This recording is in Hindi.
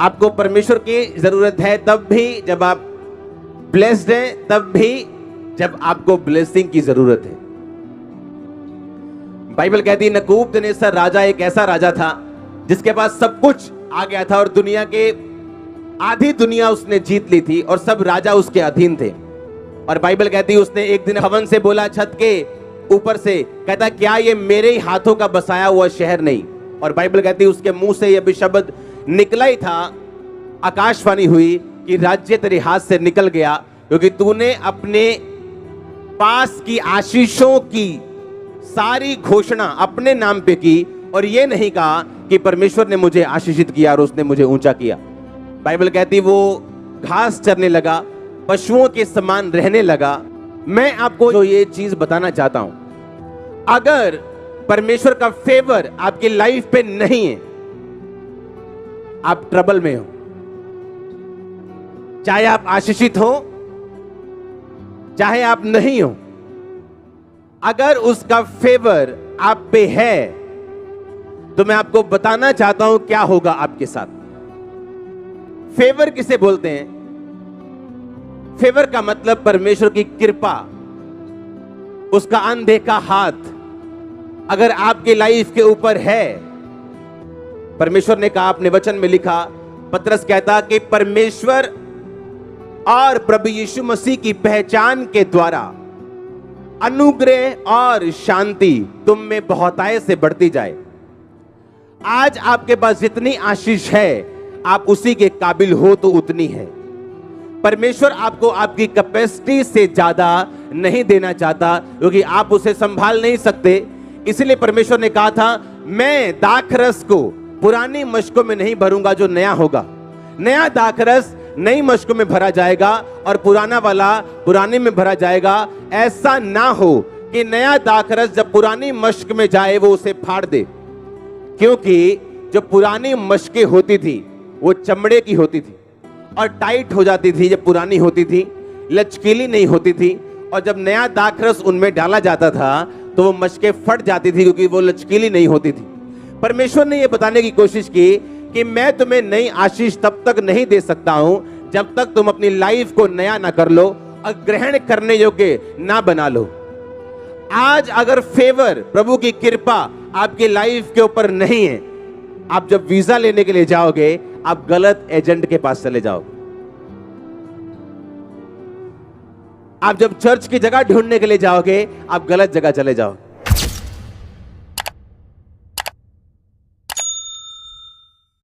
आपको परमेश्वर की जरूरत है तब भी जब आप ब्लेस्ड हैं, तब भी जब आपको ब्लेसिंग की जरूरत है। बाइबल कहती है नबूकदनेस्सर राजा एक ऐसा राजा था जिसके पास सब कुछ आ गया था और दुनिया के आधी दुनिया उसने जीत ली थी और सब राजा उसके अधीन थे। और बाइबल कहती है उसने एक दिन हवन से बोला छत के ऊपर से, कहता क्या ये मेरे ही हाथों का बसाया हुआ शहर नहीं? और बाइबल कहती है उसके मुंह से यह भी शब्द निकला ही था, आकाशवाणी हुई कि राज्य तेरे हाथ से निकल गया, क्योंकि तूने अपने पास की आशीषों की सारी घोषणा अपने नाम पे की और ये नहीं कहा कि परमेश्वर ने मुझे आशीषित किया और उसने मुझे ऊंचा किया। बाइबल कहती वो घास चरने लगा, पशुओं के समान रहने लगा। मैं आपको जो ये चीज बताना चाहता हूं, अगर परमेश्वर का फेवर आपकी लाइफ पे नहीं है, आप ट्रबल में हो। चाहे आप आशीषित हो, चाहे आप नहीं हो, अगर उसका फेवर आप पे है तो मैं आपको बताना चाहता हूं क्या होगा आपके साथ। फेवर किसे बोलते हैं? फेवर का मतलब परमेश्वर की कृपा, उसका अनदेखा हाथ अगर आपकी लाइफ के ऊपर है। परमेश्वर ने कहा, अपने वचन में लिखा, पतरस कहता कि परमेश्वर और प्रभु यीशु मसीह की पहचान के द्वारा अनुग्रह और शांति तुम में बहुतायत से बढ़ती जाए। आज आपके पास जितनी आशीष है, आप उसी के काबिल हो तो उतनी है। परमेश्वर आपको आपकी कैपेसिटी से ज्यादा नहीं देना चाहता, क्योंकि आप उसे संभाल नहीं सकते। इसलिए परमेश्वर ने कहा था, मैं दाखरस को पुरानी मशकों में नहीं भरूंगा जो नया होगा। नया दाखरस नई मशकों में भरा जाएगा और पुराना वाला पुराने में भरा जाएगा। ऐसा ना हो कि नया दाखरस जब पुरानी मशक में जाए वो उसे फाड़ दे, क्योंकि जो पुरानी मशकें होती थी वो चमड़े की होती थी और टाइट हो जाती थी। जब पुरानी होती थी, लचकीली नहीं होती थी, और जब नया दाखरस उनमें डाला जाता था तो वो मशकें फट जाती थी, क्योंकि वो लचकीली नहीं होती थी। परमेश्वर ने यह बताने की कोशिश की कि मैं तुम्हें नई आशीष तब तक नहीं दे सकता हूं जब तक तुम अपनी लाइफ को नया ना कर लो और ग्रहण करने योग्य ना बना लो। आज अगर फेवर, प्रभु की कृपा आपकी लाइफ के ऊपर नहीं है, आप जब वीजा लेने के लिए जाओगे, आप गलत एजेंट के पास चले जाओगे। आप जब चर्च की जगह ढूंढने के लिए जाओगे, आप गलत जगह चले जाओगे।